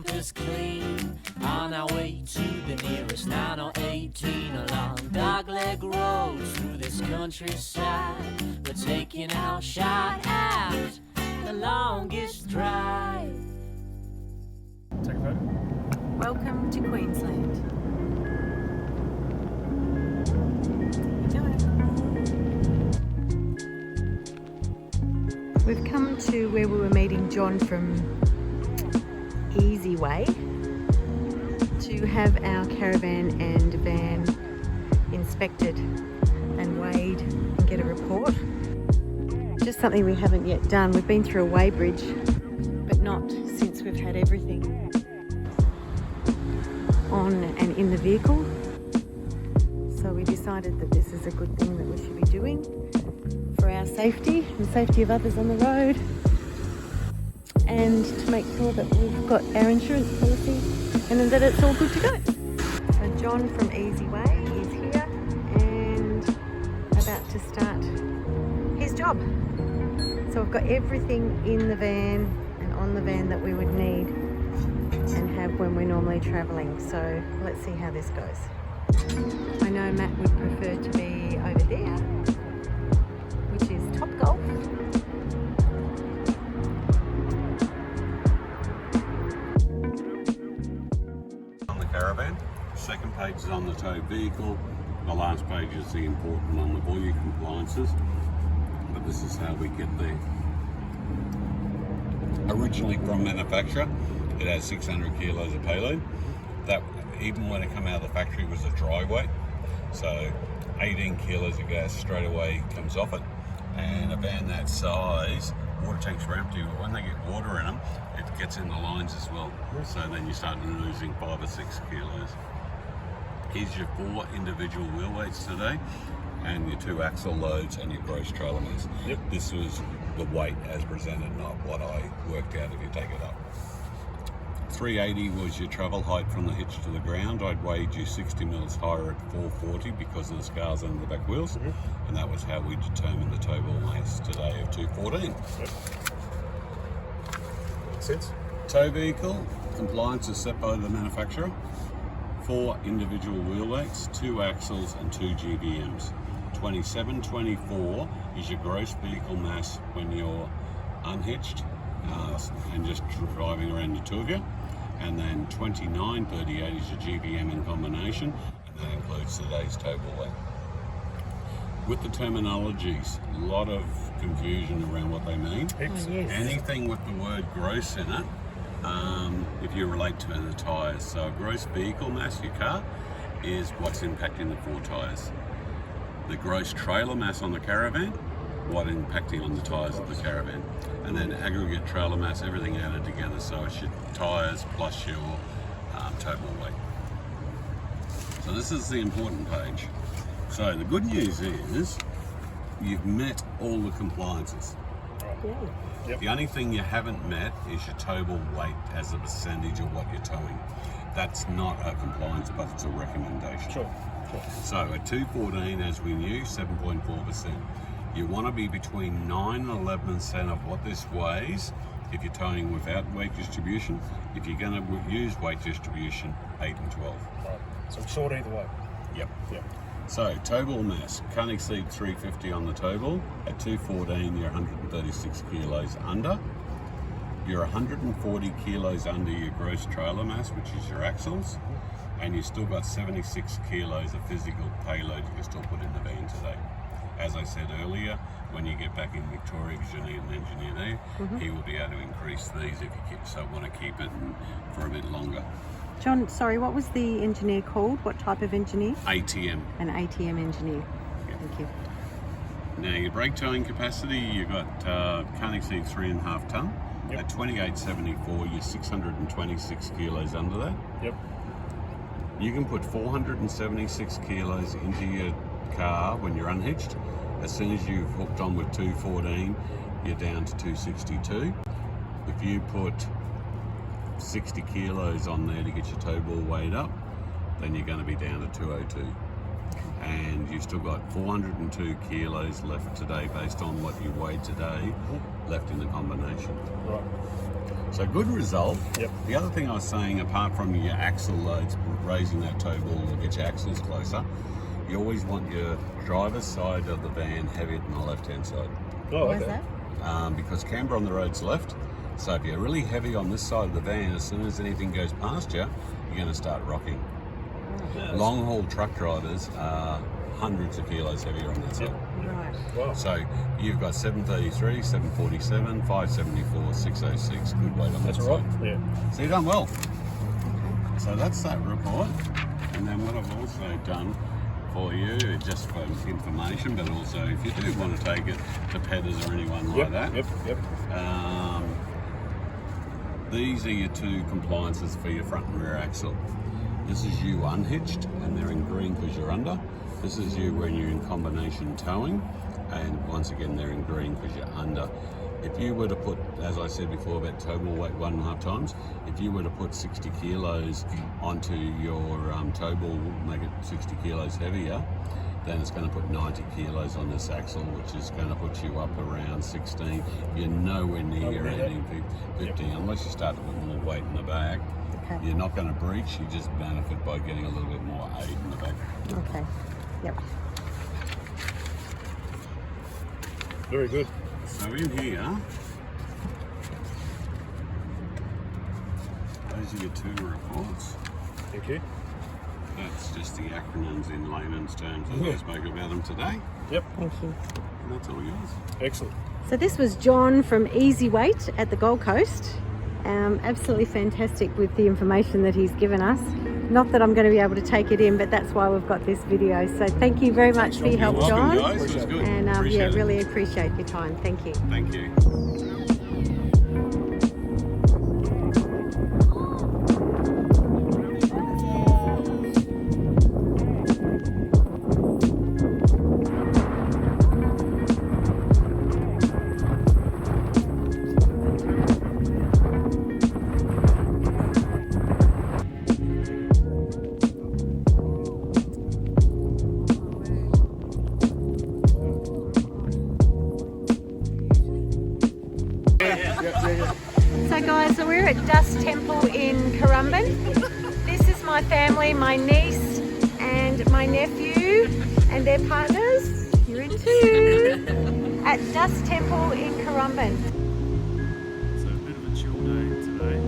bumpers clean. On our way to the nearest 9 or 18 along dogleg roads through this countryside. We're taking our shot at the longest drive. Take a photo. Welcome to Queensland. We've come to where we were meeting John from Easy Way to have our caravan and van inspected and weighed and get a report. Just something we haven't yet done. We've been through a weigh bridge, but not since we've had everything on and in the vehicle. So we decided that this is a good thing that we should be doing for our safety and safety of others on the road, and to make sure that we've got our insurance policy and that it's all good to go. So John from Easy Way is here and about to start his job. So we've got everything in the van and on the van that we would need and have when we're normally travelling. So let's see how this goes. I know Matt would prefer to be over there, which is Top Golf. On the caravan, second page is on the tow vehicle, the last page is the important on the buoy compliances, but this is how we get there. Originally from manufacturer, it has 600 kilos of payload. That, even when it came out of the factory, was a dry weight, so 18 kilos of gas straight away comes off it. And a van that size, water tanks are empty, but when they get water in them, it gets in the lines as well. So then you start losing 5 or 6 kilos. Here's your 4 individual wheel weights today, and your 2 axle loads and your gross trailer mass. Yep. This was the weight as presented, not what I worked out if you take it up. 380 was your travel height from the hitch to the ground. I'd weighed you 60 mils higher at 440 because of the scars under the back wheels, and that was how we determined the tow ball mass today of 214. Yep. Makes sense. Tow vehicle compliance is set by the manufacturer. 4 individual wheel weights, 2 axles and 2 GBMs. 2724 is your gross vehicle mass when you're unhitched and just driving around the 2 of you. And then 2938 is your GBM in combination, and that includes today's tow ball weight. With the terminologies, a lot of confusion around what they mean. Heaps. Oh, yes. Anything with the word gross in it, if you relate to the tyres. So gross vehicle mass, your car, is what's impacting the 4 tyres. The gross trailer mass on the caravan, what impacting on the tyres of the caravan. And then aggregate trailer mass, everything added together. So it's your tyres plus your tow ball weight. So this is the important page. So the good news is you've met all the compliances. Yay. Yep. The only thing you haven't met is your tow ball weight as a percentage of what you're towing. That's not a compliance, but it's a recommendation. Sure. So at 214, as we knew, 7.4%. You want to be between 9 and 11% of what this weighs if you're towing without weight distribution. If you're going to use weight distribution, 8 and 12. Right. So I'm short either way. Yep. Yep. So tow ball mass, can't exceed 350 on the tow ball. At 214, you're 136 kilos under. You're 140 kilos under your gross trailer mass, which is your axles. And you've still got 76 kilos of physical payload you can still put in the van today. As I said earlier, when you get back in Victoria, because you need an engineer there, he will be able to increase these if you want to keep it for a bit longer. John, sorry, what was the engineer called? What type of engineer? ATM. An ATM engineer. Yeah. Thank you. Now your brake towing capacity, you've got can't exceed 3.5 tonne. Yep. At 2874, you're 626 kilos under that. Yep. You can put 476 kilos into your car when you're unhitched. As soon as you've hooked on with 214, you're down to 262. If you put 60 kilos on there to get your tow ball weighed up, then you're going to be down to 202. And you've still got 402 kilos left today based on what you weighed today, left in the combination. Right. So good result. Yep. The other thing I was saying, apart from your axle loads, raising that toe ball will get your axles closer, you always want your driver's side of the van heavier than the left-hand side. Oh, Where's okay. that? Because camber on the road's left. So if you're really heavy on this side of the van, as soon as anything goes past you, you're going to start rocking. Yeah, Long haul truck drivers are hundreds of kilos heavier on that side. Right. wow. So you've got 733, 747, 574, 606, good weight on That's that all side. right. Yeah. So you've done well. So that's that report. And then what I've also done for you, just for information, but also if you do want to take it to pedders or anyone like that, Yep. these are your two compliances for your front and rear axle. This is you unhitched, and they're in green because you're under. This is you when you're in combination towing, and once again they're in green because you're under. If you were to put, as I said before about toe ball weight 1.5 times, if you were to put 60 kilos onto your toe ball, make it 60 kilos heavier, then it's going to put 90 kilos on this axle, which is going to put you up around 16. You're nowhere near anything 50, unless you start to put more weight in the back. Okay. You're not going to breach, you just benefit by getting a little bit more aid in the back. Okay. Yep. Very good. So in here, those are your two reports. Thank you. That's just the acronyms in layman's terms as I spoke about them today. Yep. Thank you. And that's all yours. Excellent. So this was John from Easy Weight at the Gold Coast. Absolutely fantastic with the information that he's given us. Not that I'm going to be able to take it in, but that's why we've got this video. So thank you very much for your help, Welcome, John. guys. It was good. And yeah, Appreciate it. really appreciate your time. Thank you. Thank you. So guys, so we're at Dust Temple in Currumbin. This is my family, my niece and my nephew and their partners. You're in too. At Dust Temple in Currumbin. So a bit of a chill day today.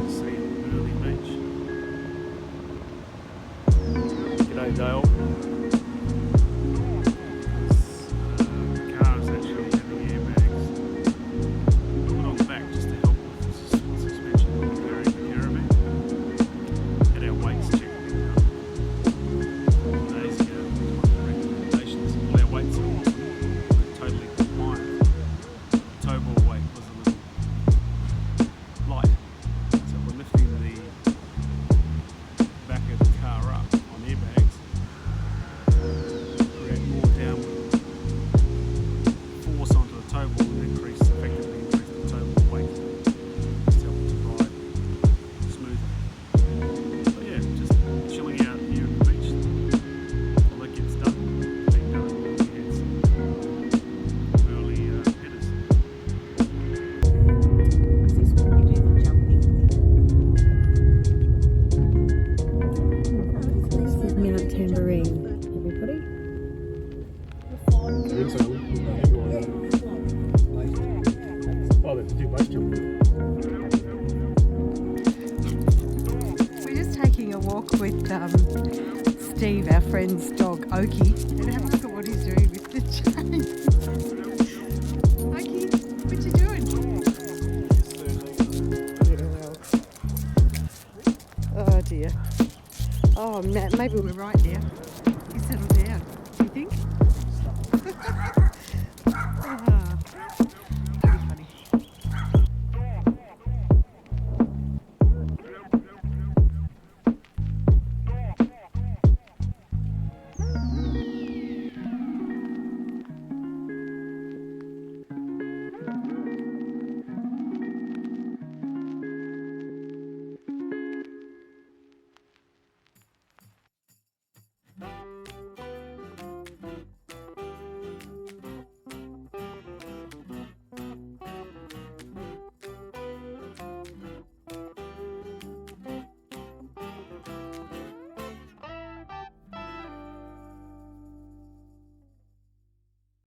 See early beach. G'day, Dale. The car is actually having airbags put on the back just to help with the suspension of carrying the caravan. Get our weights checked. Days ago, one of the recommendations, all our weights are totally compliant. The toe ball weight was a little light, so we're lifting the back of the car up on airbags, create more downward force onto the toe ball and effectively increase the toe ball weight. Just help it to ride smoother. So yeah, just chilling out here at the beach. All that gets done. Been done when we had some early hitters. This is Mount Tambourine, everybody. Oh, they do base jumping. We're just taking a walk with Steve, our friend's dog, Oki. And have a look at what he's doing with the chain. Oki, what you doing? Oh dear. Oh, maybe we're right there.